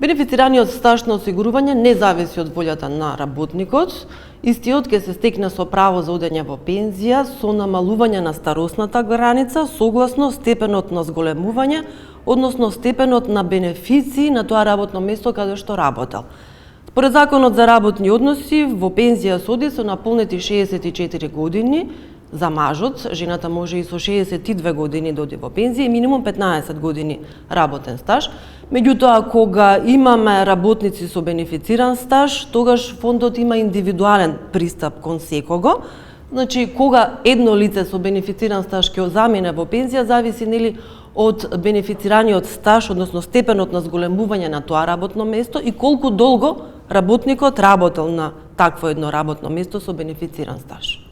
Бенефицираниот стаж на осигурување не зависи од волјата на работникот. Истиот ќе се стекне со право за одење во пензија со намалување на старосната граница согласно степенот на зголемување, односно степенот на бенефиции на тоа работно место каде што работел. Според Законот за работни односи, во пензија се оди со наполнети 64 години, за мажот, жената може и со 62 години да оди во пензија и минимум 15 години работен стаж. Меѓутоа, кога имаме работници со бенефициран стаж, тогаш фондот има индивидуален пристап кон секого. Значи, кога едно лице со бенефициран стаж ќе замине во пензија, зависи нели од бенефицираниот стаж, односно степенот на зголемување на тоа работно место и колку долго работникот работел на такво едно работно место со бенефициран стаж.